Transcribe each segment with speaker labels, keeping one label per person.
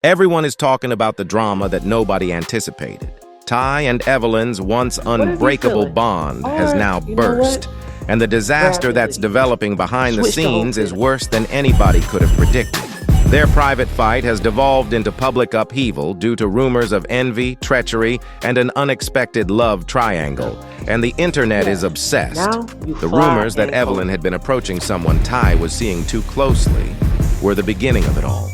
Speaker 1: Everyone is talking about the drama that nobody anticipated. Tai and Evelyn's once unbreakable bond has now burst, and the disaster that's developing behind the scenes is worse than anybody could have predicted. Their private fight has devolved into public upheaval due to rumors of envy, treachery, and an unexpected love triangle, and the internet is obsessed. The rumors that Evelyn had been approaching someone Tai was seeing too closely were the beginning of it all.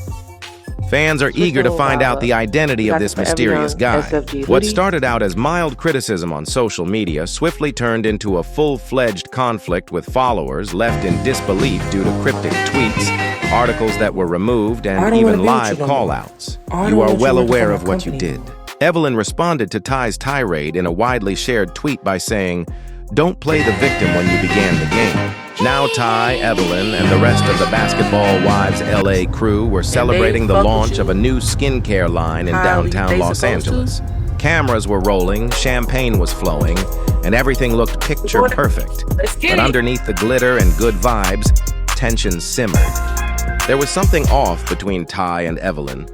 Speaker 1: Fans are eager to find out the identity of this mysterious guy. What started out as mild criticism on social media swiftly turned into a full-fledged conflict with followers left in disbelief due to cryptic tweets, articles that were removed, and even live call-outs. You are well aware of what you did. Evelyn responded to Tai's tirade in a widely shared tweet by saying, "Don't play the victim when you began the game." Now Tai, Evelyn, and the rest of the Basketball Wives LA crew were celebrating the launch of a new skincare line in downtown Los Angeles. Cameras were rolling, champagne was flowing, and everything looked picture perfect. But underneath the glitter and good vibes, tension simmered. There was something off between Tai and Evelyn.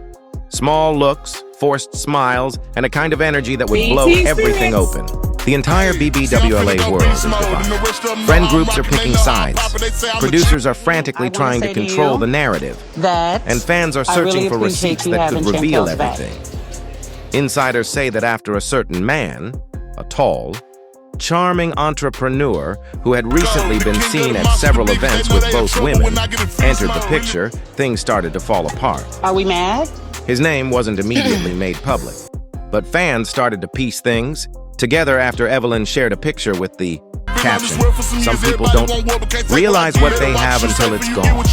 Speaker 1: Small looks, forced smiles, and a kind of energy that would blow everything open. The entire BBWLA world is divided. Friend groups are picking sides. Producers are frantically trying to control the narrative. And fans are searching for receipts that could reveal everything. Insiders say that after a certain man, a tall, charming entrepreneur who had recently been seen at several events with both women, entered the picture, things started to fall apart.
Speaker 2: Are we mad?
Speaker 1: His name wasn't immediately made public, but fans started to piece things together after Evelyn shared a picture with the caption, "Some people don't realize what they have until it's gone."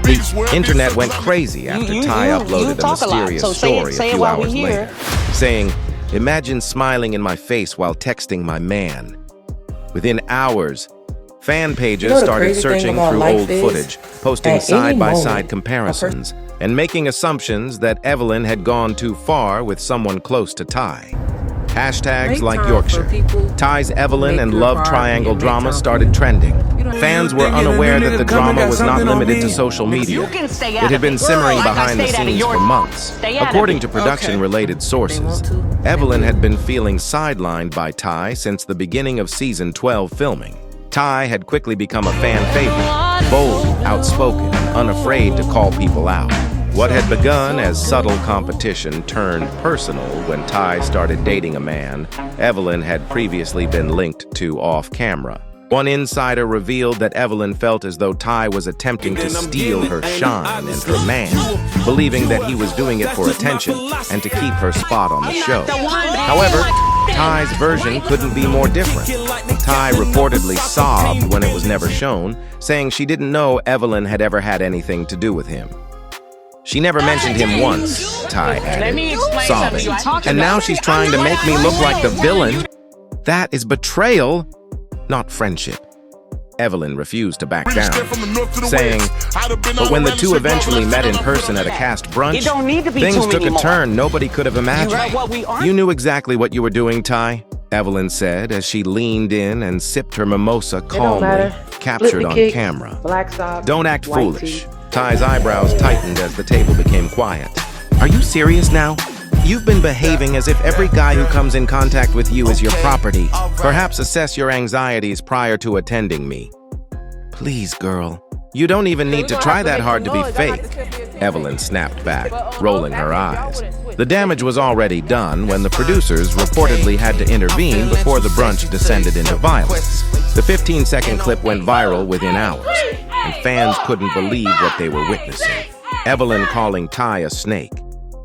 Speaker 1: The internet went crazy after Tai uploaded a mysterious story a few hours later, saying, "Imagine smiling in my face while texting my man." Within hours, fan pages started searching through old footage, posting side-by-side comparisons, and making assumptions that Evelyn had gone too far with someone close to Tai. Hashtags like Yorkshire, Tai's Evelyn and love triangle drama started trending. Fans were unaware that the drama was not limited to social media. It had been simmering behind the scenes for months. According to production-related sources, Evelyn had been feeling sidelined by Tai since the beginning of season 12 filming. Tai had quickly become a fan favorite, bold, outspoken, and unafraid to call people out. What had begun as subtle competition turned personal when Tai started dating a man Evelyn had previously been linked to off-camera. One insider revealed that Evelyn felt as though Tai was attempting to steal her shine and her man, believing that he was doing it for attention and to keep her spot on the show. However, Tai's version couldn't be more different. Tai reportedly sobbed when it was never shown, saying she didn't know Evelyn had ever had anything to do with him. "She never mentioned him once," Tai added, sobbing. "And now she's trying to make me look like the villain. That is betrayal, not friendship." Evelyn refused to back down, saying, "But when the two eventually met in person at a cast brunch, things took a turn nobody could have imagined." "You knew exactly what you were doing, Tai," Evelyn said as she leaned in and sipped her mimosa calmly, captured on camera. "Don't act foolish." Tai's eyebrows tightened as the table became quiet. "Are you serious now? You've been behaving as if every guy who comes in contact with you is your property. Perhaps assess your anxieties prior to attending me." "Please, girl. You don't even need to try that hard to be fake," Evelyn snapped back, rolling her eyes. The damage was already done when the producers reportedly had to intervene before the brunch descended into violence. The 15-second clip went viral within hours, and fans couldn't believe what they were witnessing. Evelyn calling Tai a snake,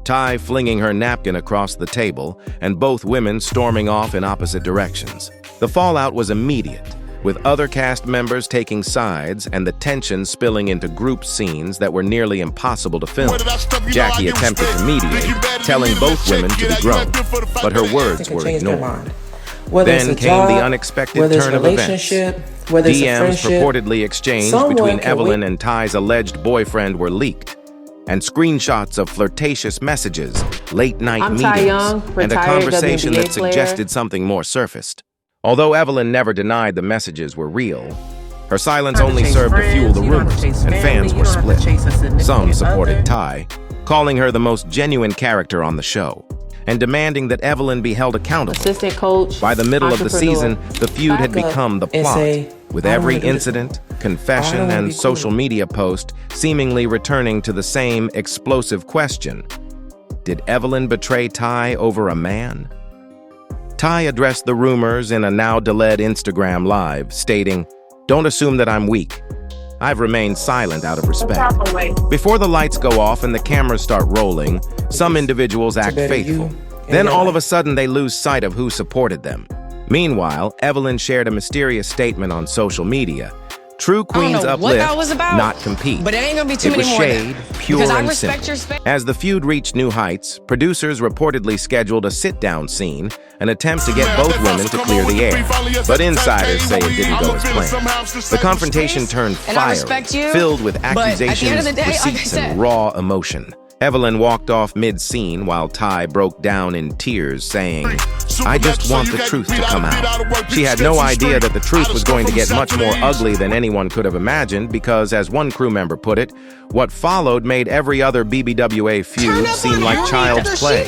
Speaker 1: Tai flinging her napkin across the table, and both women storming off in opposite directions. The fallout was immediate, with other cast members taking sides and the tension spilling into group scenes that were nearly impossible to film. Jackie attempted to mediate, telling both women to be grown, but her words were ignored. Then came the unexpected turn of events. DMs purportedly exchanged between Evelyn and Tai's alleged boyfriend were leaked, and screenshots of flirtatious messages, late-night meetings, and a conversation that suggested something more surfaced. Although Evelyn never denied the messages were real, her silence only served to fuel the rumors, and fans were split. Some supported Tai, calling her the most genuine character on the show, and demanding that Evelyn be held accountable.
Speaker 2: Assistant coach,
Speaker 1: by the middle of the season, the feud had become the plot, with every incident, confession, and social media post seemingly returning to the same explosive question. Did Evelyn betray Tai over a man? Tai addressed the rumors in a now-delayed Instagram live, stating, "Don't assume that I'm weak. I've remained silent out of respect." Before the lights go off and the cameras start rolling, some individuals act faithful. Then all of a sudden they lose sight of who supported them. Meanwhile, Evelyn shared a mysterious statement on social media. True queens uplift, not compete.
Speaker 3: But it ain't gonna be too
Speaker 1: it was
Speaker 3: many more
Speaker 1: shade, pure and simple. As the feud reached new heights, producers reportedly scheduled a sit-down scene, an attempt to get both women to clear the air. But insiders say it didn't go as planned. The confrontation turned fiery, filled with accusations, receipts, and raw emotion. Evelyn walked off mid-scene while Tai broke down in tears, saying, "I just want the truth to come out." She had no idea that the truth was going to get much more ugly than anyone could have imagined because, as one crew member put it, what followed made every other BBWA feud seem like child's play.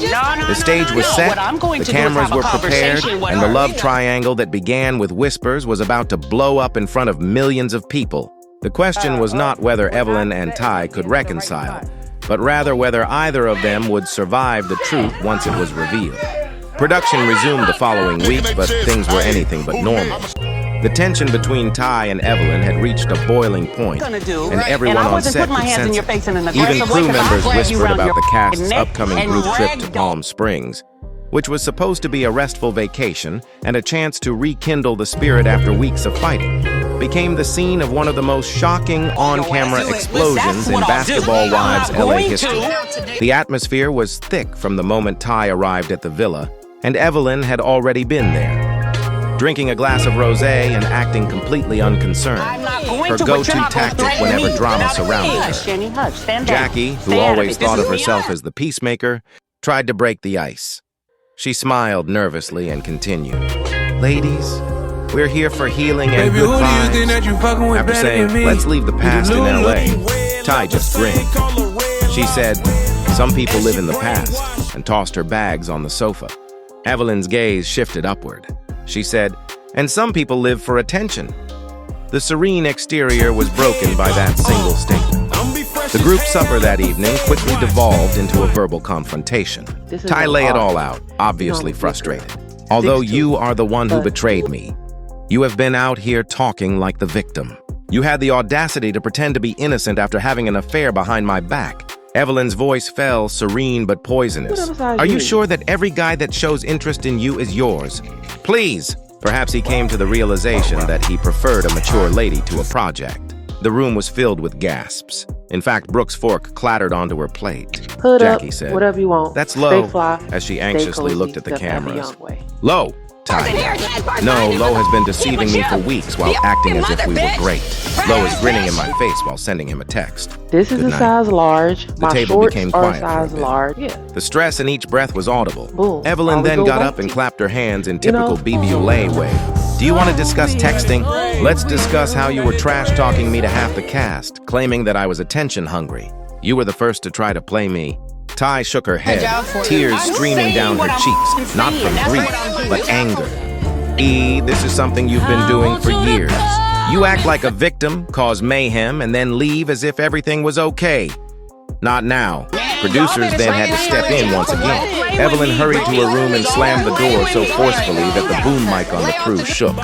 Speaker 1: The stage was set, the cameras were prepared, and the love triangle that began with whispers was about to blow up in front of millions of people. The question was not whether Evelyn and Tai could reconcile, but rather whether either of them would survive the truth once it was revealed. Production resumed the following week, but things were anything but normal. The tension between Tai and Evelyn had reached a boiling point, and everyone on set could sense it. Even crew members whispered about the cast's upcoming group trip to Palm Springs, which was supposed to be a restful vacation and a chance to rekindle the spirit after weeks of fighting, became the scene of one of the most shocking on-camera explosions in Basketball Wives LA history. The atmosphere was thick from the moment Tai arrived at the villa, and Evelyn had already been there, drinking a glass of rosé and acting completely unconcerned, her go-to tactic whenever drama surrounded her. Jackie, who always thought of herself as the peacemaker, tried to break the ice. She smiled nervously and continued, "Ladies, we're here for healing and good vibes." After saying, "Let's leave the past in LA," Tai just grinned. She said, "Some people live in the past," and tossed her bags on the sofa. Evelyn's gaze shifted upward. She said, "And some people live for attention." The serene exterior was broken by that single statement. The group supper that evening quickly devolved into a verbal confrontation. Tai lay it all out, obviously frustrated. "Although you are the one who betrayed me, you have been out here talking like the victim. You had the audacity to pretend to be innocent after having an affair behind my back." Evelyn's voice fell, serene but poisonous. "Are you sure that every guy that shows interest in you is yours? Please." Perhaps he came to the realization that he preferred a mature lady to a project. The room was filled with gasps. In fact, Brooke's fork clattered onto her plate. Jackie said,
Speaker 2: "Whatever you want.
Speaker 1: That's Lo," as she anxiously looked at the cameras. "Lo," Tai yelled. "No, Lo has been deceiving me for weeks while acting as if we were great." Lo is grinning in my face while sending him a text.
Speaker 2: "This is a size large.
Speaker 1: The table became quiet for a bit.
Speaker 2: Large. Yeah.
Speaker 1: The stress in each breath was audible.
Speaker 2: Boom.
Speaker 1: Evelyn then got up and clapped her hands in typical BBLA way. "Do you want to discuss texting? Let's discuss how you were trash-talking me to half the cast, claiming that I was attention hungry. You were the first to try to play me." Tai shook her head, tears streaming down her cheeks, not from grief, but anger. This is something you've been doing for years. You act like a victim, cause mayhem, and then leave as if everything was okay. Not now. Producers then had to step in once again. Evelyn hurried to her room and slammed the door so forcefully that the boom mic on the crew shook.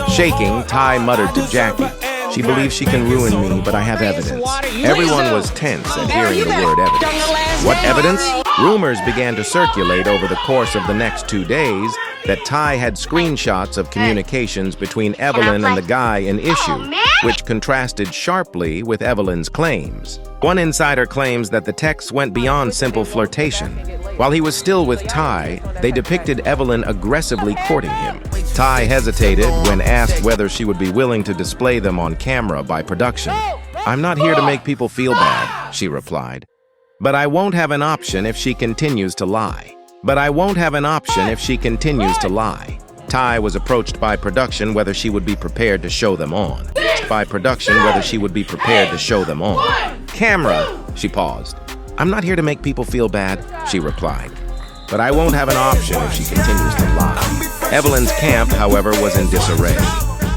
Speaker 1: Shaking, Tai muttered to Jackie, "She believes she can ruin me, but I have evidence." Everyone was tense at hearing the word evidence. What evidence? Rumors began to circulate over the course of the next 2 days that Tai had screenshots of communications between Evelyn and the guy in issue, which contrasted sharply with Evelyn's claims. One insider claims that the texts went beyond simple flirtation. While he was still with Tai, they depicted Evelyn aggressively courting him. Tai hesitated when asked whether she would be willing to display them on camera by production. "I'm not here to make people feel bad," she replied. "But I won't have an option if she continues to lie. Tai was approached by production whether she would be prepared to show them on. Camera, she paused. "I'm not here to make people feel bad," she replied. "But I won't have an option if she continues to lie." Evelyn's camp, however, was in disarray.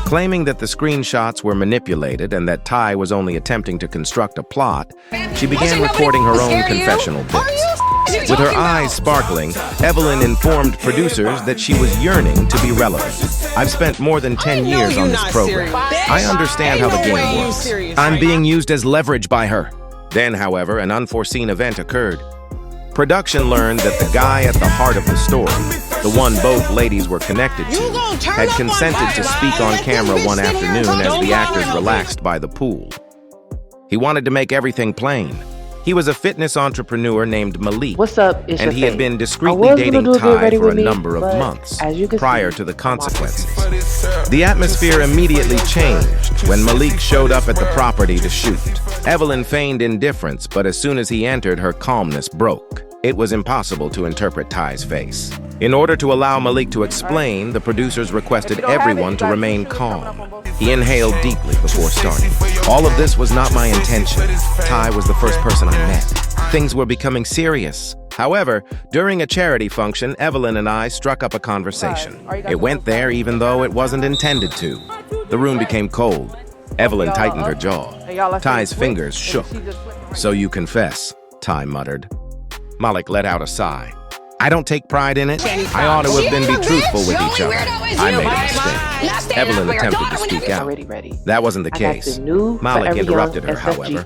Speaker 1: Claiming that the screenshots were manipulated and that Tai was only attempting to construct a plot, she began recording her own confessional bits. With her eyes sparkling, Evelyn informed producers that she was yearning to be relevant. "I've spent more than 10 years on this program. I understand how the game works. I'm being used as leverage by her." Then, however, an unforeseen event occurred. Production learned that the guy at the heart of the story, the one both ladies were connected to, had consented to speak on camera one afternoon as the actors relaxed by the pool. He wanted to make everything plain. He was a fitness entrepreneur named Malik,
Speaker 2: What's up? It's
Speaker 1: and
Speaker 2: your
Speaker 1: he had
Speaker 2: thing.
Speaker 1: been discreetly dating Tai for a number of months
Speaker 2: as you can
Speaker 1: prior
Speaker 2: see,
Speaker 1: to the consequences. The atmosphere immediately changed when Malik showed up at the property to shoot. Evelyn feigned indifference, but as soon as he entered, her calmness broke. It was impossible to interpret Tai's face. In order to allow Malik to explain, the producers requested everyone to remain calm. He inhaled deeply before starting. "All of this was not my intention. Tai was the first person I met. Things were becoming serious. However, during a charity function, Evelyn and I struck up a conversation. It went there even though it wasn't intended to." The room became cold. Evelyn tightened her jaw. Tai's fingers shook. "So you confess," Tai muttered. Malik let out a sigh. "I don't take pride in it. I ought to have been truthful with each other. I made a mistake." Evelyn attempted to speak out. That wasn't the case. Malik interrupted her, however.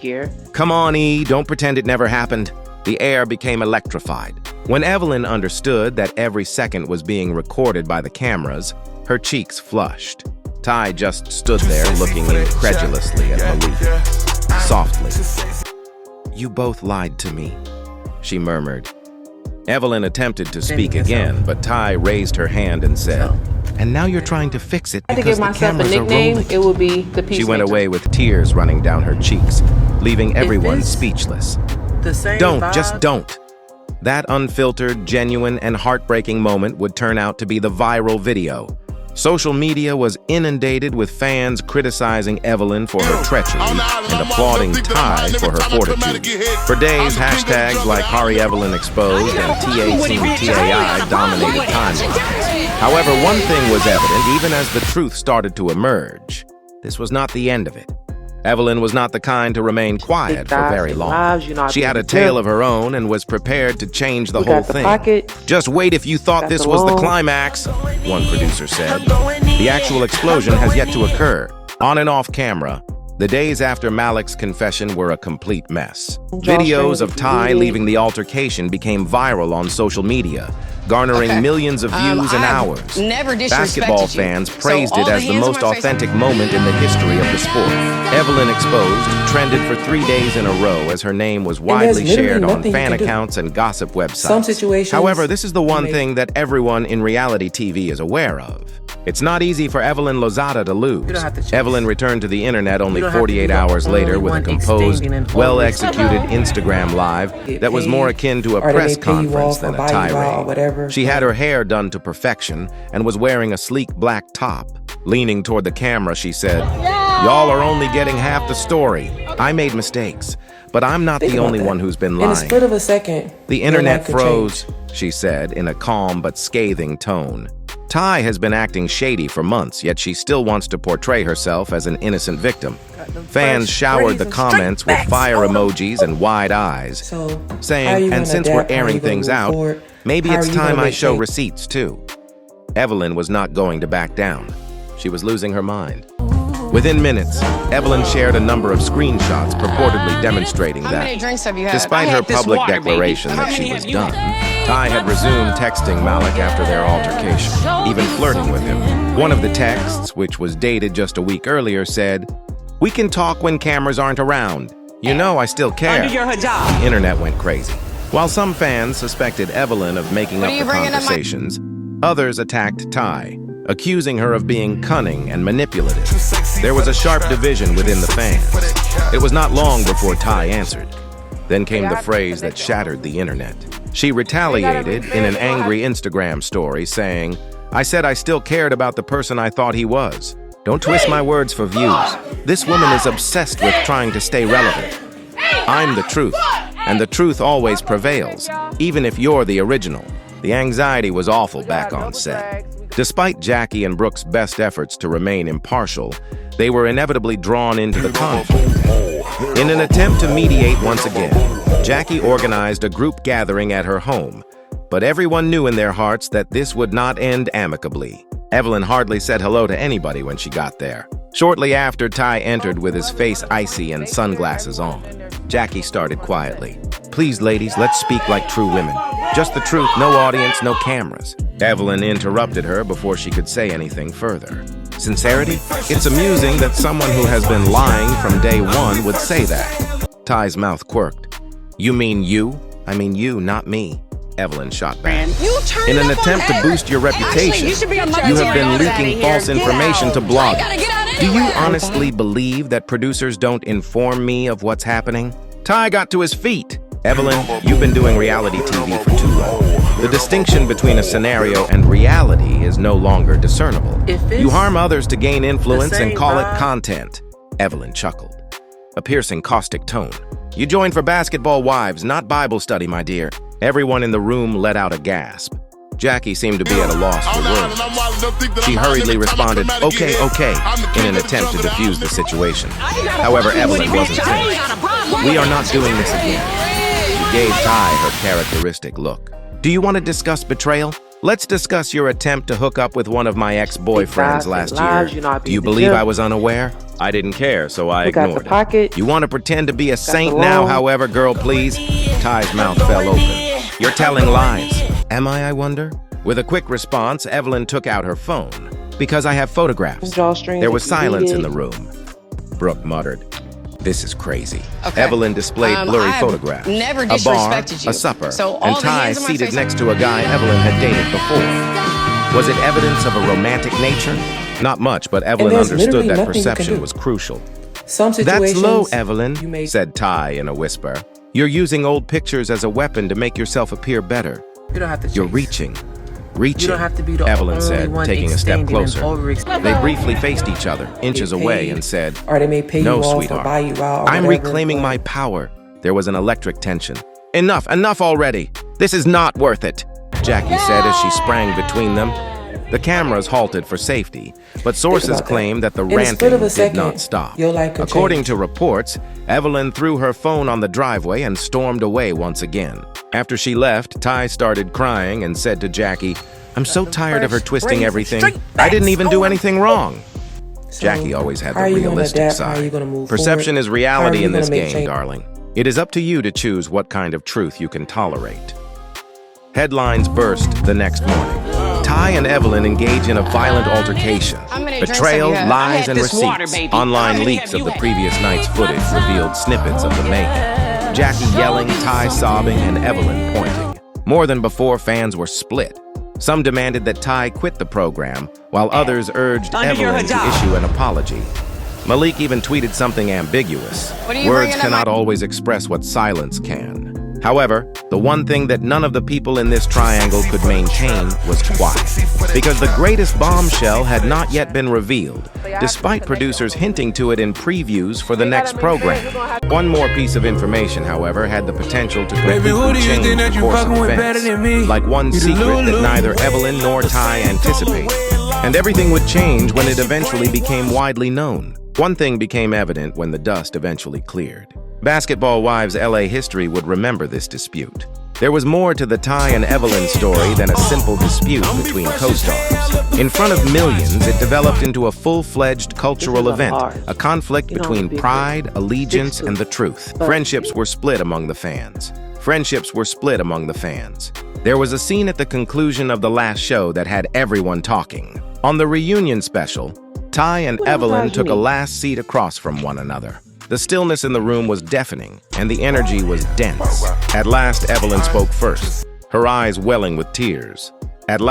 Speaker 1: "Come on, E, don't pretend it never happened." The air became electrified. When Evelyn understood that every second was being recorded by the cameras, her cheeks flushed. Tai just stood there looking incredulously at Malik. Softly. "You both lied to me," she murmured. Evelyn attempted to speak again, but Tai raised her hand and said, "And now you're trying to fix it because the cameras are rolling."
Speaker 2: It would be the Peacemaker.
Speaker 1: She went away with tears running down her cheeks, leaving everyone speechless. Just don't. That unfiltered, genuine, and heartbreaking moment would turn out to be the viral video. Social media was inundated with fans criticizing Evelyn for her treachery and applauding Tai for her fortitude. For days, hashtags like Hari Evelyn Exposed and TA dominated timelines. However, one thing was evident even as the truth started to emerge. This was not the end of it. Evelyn was not the kind to remain quiet for very long. She had a tale of her own and was prepared to change the whole thing. "Just wait if you thought this was the climax," one producer said. The actual explosion has yet to occur. On and off camera, the days after Malik's confession were a complete mess. Videos of Tai leaving the altercation became viral on social media, garnering millions of views in hours. Basketball fans praised it as the most authentic moment in the history of the sport. Evelyn Exposed trended for 3 days in a row as her name was widely shared on fan accounts and gossip websites. However, this is the one thing that everyone in reality TV is aware of. It's not easy for Evelyn Lozada to lose. Evelyn returned to the internet only 48 hours later with a composed, well-executed Instagram Live that was more akin to a press conference than a tirade. She had her hair done to perfection and was wearing a sleek black top. Leaning toward the camera, she said, "Y'all are only getting half the story. I made mistakes, but I'm not the only one who's been lying."
Speaker 3: In a split of a second,
Speaker 1: the internet froze, she said in a calm but scathing tone. Tai has been acting shady for months, yet she still wants to portray herself as an innocent victim. Fans showered the comments with fire emojis and wide eyes, saying, "And since we're airing things out, maybe it's time I show receipts too." Evelyn was not going to back down. She was losing her mind. Within minutes, Evelyn shared a number of screenshots purportedly demonstrating that, despite her public declaration that she was done, Tai had resumed texting Malik after their altercation, even flirting with him. One of the texts, which was dated just a week earlier, said, "We can talk when cameras aren't around. You know I still care." The internet went crazy. While some fans suspected Evelyn of making up the conversations, others attacked Tai, accusing her of being cunning and manipulative. There was a sharp division within the fans. It was not long before Tai answered. Then came the phrase that shattered the internet. She retaliated in an angry Instagram story saying, "I said I still cared about the person I thought he was. Don't twist my words for views. This woman is obsessed with trying to stay relevant. I'm the truth. and the truth always prevails, even if you're the original. The anxiety was awful back on set. Despite Jackie and Brooke's best efforts to remain impartial, they were inevitably drawn into the conflict. In an attempt to mediate once again, Jackie organized a group gathering at her home, but everyone knew in their hearts that this would not end amicably. Evelyn hardly said hello to anybody when she got there. Shortly after, Tai entered with his face icy and sunglasses on. Jackie started quietly. "Please, ladies, let's speak like true women. Just the truth, no audience, no cameras." Evelyn interrupted her before she could say anything further. "Sincerity? It's amusing that someone who has been lying from day one would say that." Tai's mouth quirked. "You mean you? I mean you, not me." Evelyn shot back. "In an attempt to boost your reputation, you have been leaking false information to bloggers. Do you honestly believe that producers don't inform me of what's happening?" Tai got to his feet. "Evelyn, you've been doing reality TV for too long. The distinction between a scenario and reality is no longer discernible. You harm others to gain influence and call it content." Evelyn chuckled, a piercing, caustic tone. "You joined for Basketball Wives, not Bible study, my dear." Everyone in the room let out a gasp. Jackie seemed to be at a loss for words. She hurriedly responded, "Okay, okay," in an attempt to defuse the situation. However, Evelyn wasn't finished. "We are not doing this again." She gave Tai her characteristic look. "Do you want to discuss betrayal? Let's discuss your attempt to hook up with one of my ex-boyfriends last year. Do you believe I was unaware? I didn't care, so I ignored it. You want to pretend to be a saint now, however, girl, please?" Tai's mouth fell open. "You're telling lies." "Am I wonder?" With a quick response, Evelyn took out her phone. "Because I have photographs." There was silence in the room. Brooke muttered, "This is crazy."
Speaker 3: Okay.
Speaker 1: Evelyn displayed blurry photographs.
Speaker 3: Never
Speaker 1: a bar,
Speaker 3: disrespected you.
Speaker 1: a supper,
Speaker 3: So
Speaker 1: and
Speaker 3: all the
Speaker 1: Tai
Speaker 3: hands on my
Speaker 1: seated
Speaker 3: face-
Speaker 1: next to a guy Evelyn had dated before. Was it evidence of a romantic nature? Not much, but Evelyn understood that perception was crucial.
Speaker 4: Some situations,
Speaker 1: "That's low, Evelyn,"
Speaker 4: you may-
Speaker 1: said Tai in a whisper. "You're using old pictures as a weapon to make yourself appear better.
Speaker 4: You don't have to.
Speaker 1: You're reaching. Reaching,"
Speaker 4: You don't have to be the
Speaker 1: Evelyn
Speaker 4: only
Speaker 1: said,
Speaker 4: one
Speaker 1: taking a step
Speaker 4: extending and
Speaker 1: closer.
Speaker 4: overextending.
Speaker 1: They briefly faced each other, inches away, and said,
Speaker 4: Or they may pay
Speaker 1: "No,
Speaker 4: you off
Speaker 1: sweetheart.
Speaker 4: or buy you out. Or
Speaker 1: I'm
Speaker 4: whatever,
Speaker 1: reclaiming
Speaker 4: but
Speaker 1: my power." There was an electric tension. Enough already. This is not worth it," Jackie said as she sprang between them. The cameras halted for safety, but sources claim that the
Speaker 4: In a split
Speaker 1: ranting
Speaker 4: of a
Speaker 1: did
Speaker 4: second,
Speaker 1: not stop.
Speaker 4: your life could
Speaker 1: According
Speaker 4: change.
Speaker 1: to reports, Evelyn threw her phone on the driveway and stormed away once again. After she left, Tai started crying and said to Jackie, "I'm so tired of her twisting everything. I didn't even do anything wrong."
Speaker 4: So,
Speaker 1: Jackie always had
Speaker 4: how
Speaker 1: the
Speaker 4: are you gonna
Speaker 1: realistic
Speaker 4: adapt? How are you
Speaker 1: side.
Speaker 4: gonna move
Speaker 1: Perception
Speaker 4: forward?
Speaker 1: is
Speaker 4: How are
Speaker 1: reality
Speaker 4: you
Speaker 1: in this
Speaker 4: gonna make
Speaker 1: game,
Speaker 4: change?
Speaker 1: darling. It is up to you to choose what kind of truth you can tolerate. Headlines burst the next morning. Tai and Evelyn engage in a violent altercation.
Speaker 3: How many drinks
Speaker 1: Betrayal,
Speaker 3: have you had? I
Speaker 1: lies,
Speaker 3: had
Speaker 1: and
Speaker 3: this water,
Speaker 1: receipts.
Speaker 3: baby.
Speaker 1: Online
Speaker 3: How many
Speaker 1: leaks
Speaker 3: have
Speaker 1: of the
Speaker 3: you
Speaker 1: previous night's footage revealed snippets of the mayhem. Jackie yelling, Tai sobbing, and Evelyn pointing. More than before, fans were split. Some demanded that Tai quit the program, while others urged Evelyn to issue an apology. Malik even tweeted something ambiguous.
Speaker 3: What are you
Speaker 1: Words
Speaker 3: bringing up
Speaker 1: cannot
Speaker 3: my-
Speaker 1: always express what silence can. However, the one thing that none of the people in this triangle could maintain was quiet. Because the greatest bombshell had not yet been revealed, despite producers hinting to it in previews for the next program. One more piece of information, however, had the potential to completely change the course of events, like one secret that neither Evelyn nor Tai anticipated. And everything would change when it eventually became widely known. One thing became evident when the dust eventually cleared. Basketball Wives LA history would remember this dispute. There was more to the Tai and Evelyn story than a simple dispute between co-stars. In front of millions, it developed into a full-fledged cultural event, a conflict between pride, allegiance, and the truth. Friendships were split among the fans. There was a scene at the conclusion of the last show that had everyone talking. On the reunion special, Tai and Evelyn took a last seat across from one another. The stillness in the room was deafening, and the energy was dense. At last, Evelyn spoke first, her eyes welling with tears. Hood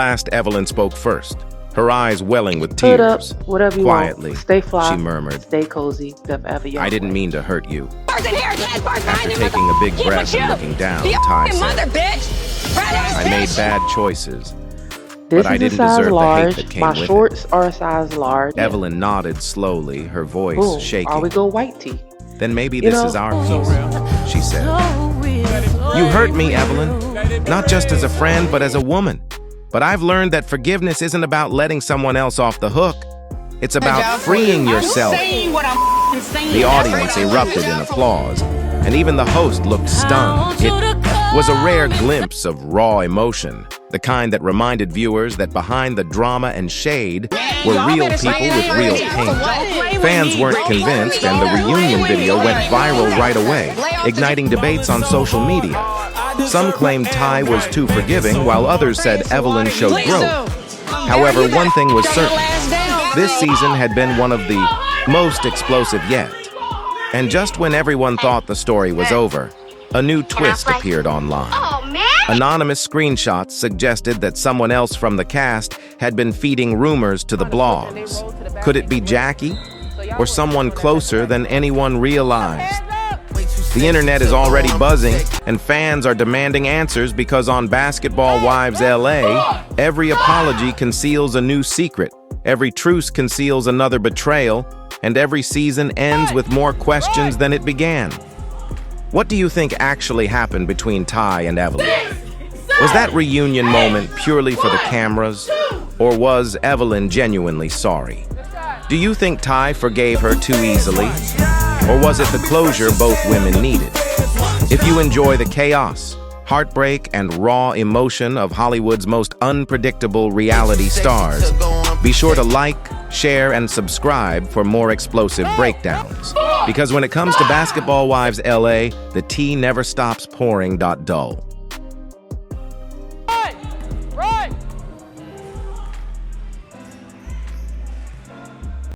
Speaker 1: up,
Speaker 2: whatever you
Speaker 1: Quietly,
Speaker 2: want. Stay fly.
Speaker 1: she murmured,
Speaker 2: Stay cozy. Whatever you
Speaker 1: "I didn't mean to hurt you." After taking a big breath and looking down, Tai said, "I made bad choices,
Speaker 2: This
Speaker 1: but I
Speaker 2: is a
Speaker 1: didn't
Speaker 2: size
Speaker 1: deserve the hate
Speaker 2: large.
Speaker 1: that came
Speaker 2: My
Speaker 1: with it."
Speaker 2: shorts are a size large.
Speaker 1: Evelyn nodded slowly, her voice
Speaker 2: Boom.
Speaker 1: shaking.
Speaker 2: Or we go white tee.
Speaker 1: "Then maybe
Speaker 2: You
Speaker 1: this
Speaker 2: know,
Speaker 1: is our piece," she said. You hurt me, Evelyn. Not just as a friend, but as a woman. But I've learned that forgiveness isn't about letting someone else off the hook. It's about freeing yourself. The audience erupted in applause, and even the host looked stunned. It was a rare glimpse of raw emotion, the kind that reminded viewers that behind the drama and shade were real people with real pain. Fans weren't convinced, and the reunion video went viral right away, igniting debates on social media. Some claimed Tai was too forgiving, while others said Evelyn showed growth. However, one thing was certain. This season had been one of the most explosive yet. And just when everyone thought the story was over, a new twist appeared online. Anonymous screenshots suggested that someone else from the cast had been feeding rumors to the blogs. Could it be Jackie? Or someone closer than anyone realized? The internet is already buzzing, and fans are demanding answers because on Basketball Wives LA, every apology conceals a new secret, every truce conceals another betrayal, and every season ends with more questions than it began. What do you think actually happened between Tai and Evelyn? Was that reunion moment purely for the cameras, or was Evelyn genuinely sorry? Do you think Tai forgave her too easily? Or was it the closure both women needed? If you enjoy the chaos, heartbreak, and raw emotion of Hollywood's most unpredictable reality stars, be sure to like, share, and subscribe for more explosive breakdowns. Because when it comes to Basketball Wives LA, the tea never stops pouring. Dull.